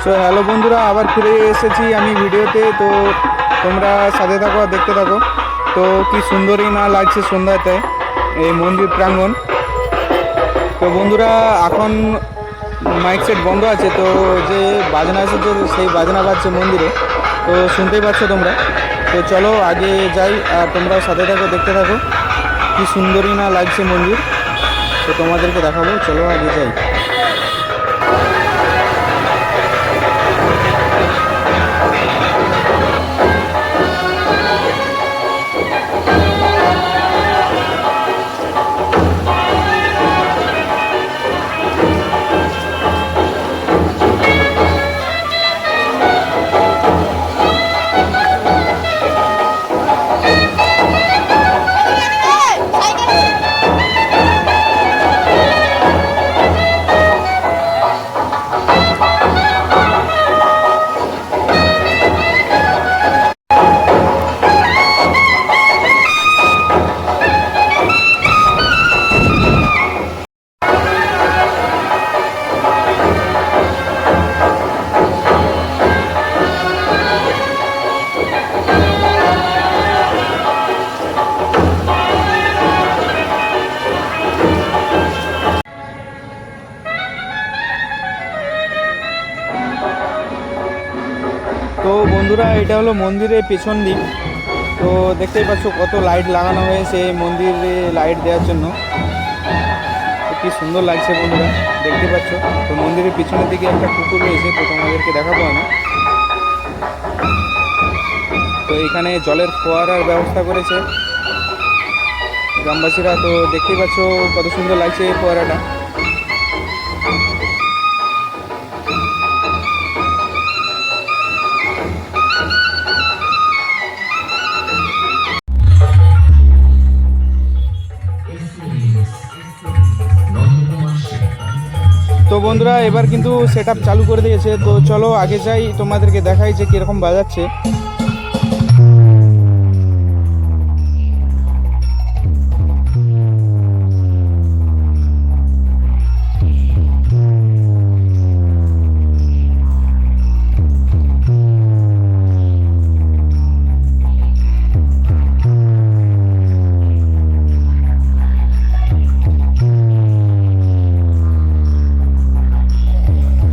So hello বন্ধুরা, আবার ফিরে এসেছি আমি ভিডিওতে। তো তোমরা সাথে থাকো আর দেখতে থাকো। তো কি সুন্দরই না লাগছে সন্ধ্যাতে এই মন্দির প্রাঙ্গণ। তো বন্ধুরা, এখন মাইক সেট বন্ধ আছে, তো যে বাজনা আছে যে সেই বাজনা বাজছে মন্দিরে, তো শুনতেই পাচ্ছ তোমরা। তো চলো আগে যাই আর তোমরাও সাথে থাকো, দেখতে থাকো কি সুন্দরই না লাগছে মন্দির। তো তোমাদেরকে দেখাবো, চলো আগে যাই। তো বন্ধুরা, এটা হলো মন্দিরের পেছন দিক। তো দেখতেই পাচ্ছ কত লাইট লাগানো হয়েছে মন্দিরে লাইট দেওয়ার জন্য। কি সুন্দর লাগছে বন্ধুরা, দেখতে পাচ্ছ। তো মন্দিরের পিছনের দিকে একটা পুকুর রয়েছে, তো তোমাদেরকে দেখাবো আমি। তো এখানে জলের ফোয়ারার ব্যবস্থা করেছে গ্রামবাসীরা। তো দেখতেই পাচ্ছ কত সুন্দর লাগছে এই ফোয়ারাটা। তো বন্ধুরা, এবার কিন্তু সেট আপ চালু করে দিয়েছে। তো চলো আগে যাই, তোমাদেরকে দেখাই যে কীরকম বাজাচ্ছে।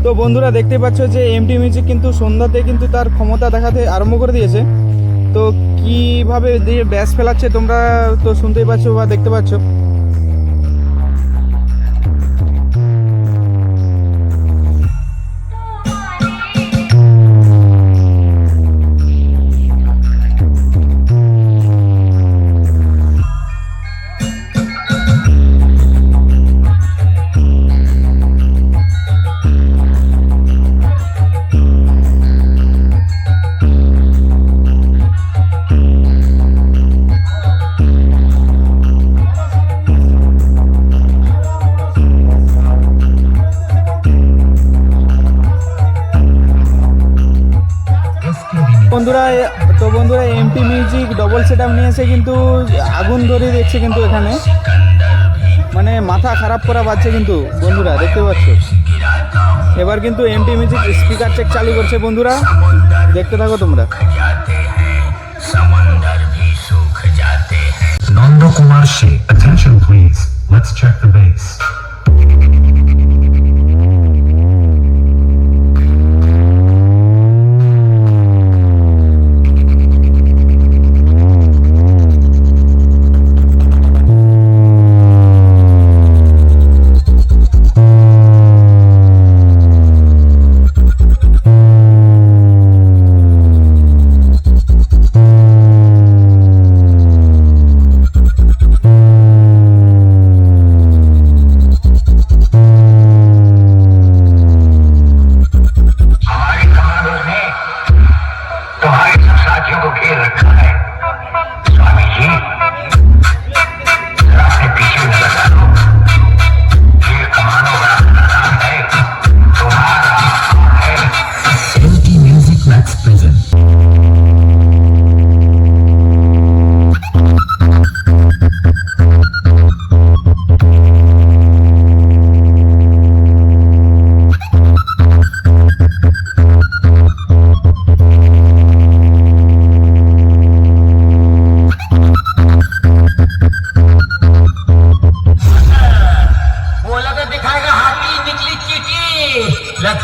তো বন্ধুরা, দেখতে পাচ্ছ যে এমটি মিউজিক কিন্তু সন্ধ্যাতে কিন্তু তার ক্ষমতা দেখাতে আরম্ভ করে দিয়েছে। তো কিভাবে দিয়ে ব্যাস ফেলাচ্ছে তোমরা তো শুনতেই পাচ্ছ বা দেখতে পাচ্ছ। বন্ধুরা MT music double set up নিয়ে এসে কিন্তু আগুন ধরে দিচ্ছে কিন্তু এখানে, মানে মাথা খারাপ করা বাজছে কিন্তু বন্ধুরা, দেখতে পাচ্ছ। এবার কিন্তু এমটি মিউজিক স্পিকার চেক চালু করছে বন্ধুরা, দেখতে থাকো তোমরা। নন্দ কুমার শে, attention please, let's check the bass.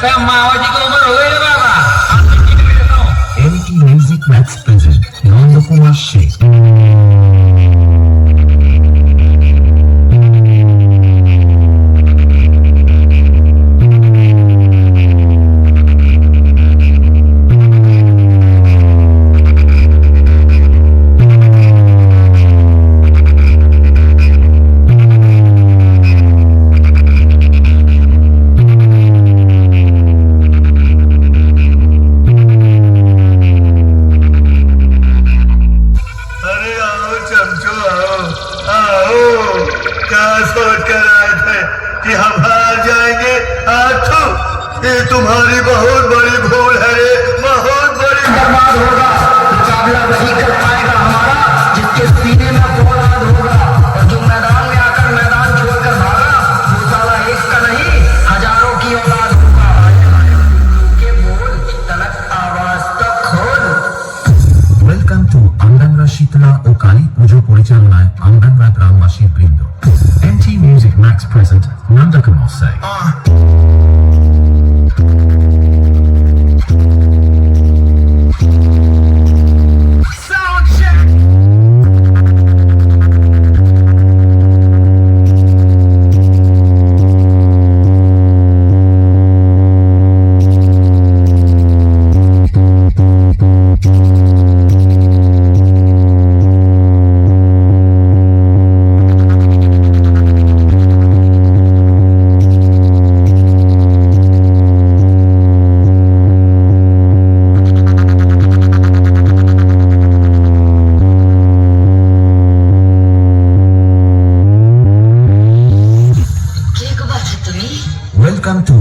Mavaji को उम्र हो गई है बाबा, आप भी टिकट देता हूँ। MT Music Max present Nandakumar Sheikh. अरे आओ चमचो आओ आओ, क्या सोच कर आए थे कि हम हार जाएंगे? आथू, ये तुम्हारी बहुत बड़ी भूल है रे, बहुत बड़ी। बर्बाद होगा, मुकाबला वही कर पाएगा हमारा जिसके सीने में फौलाद होगा, और जो मैदान में आकर मैदान छोड़कर भागा वो साला एक का नहीं हजारों की औलाद होगा। के बोल तलक आवाज तक खोल। Welcome to Andangra Shitala ও কালী পুজো পরিচালনায় আন্দাংরা গ্রামবাসী বৃন্দ। MT Music Max present Nandakumar Sheikh. Welcome to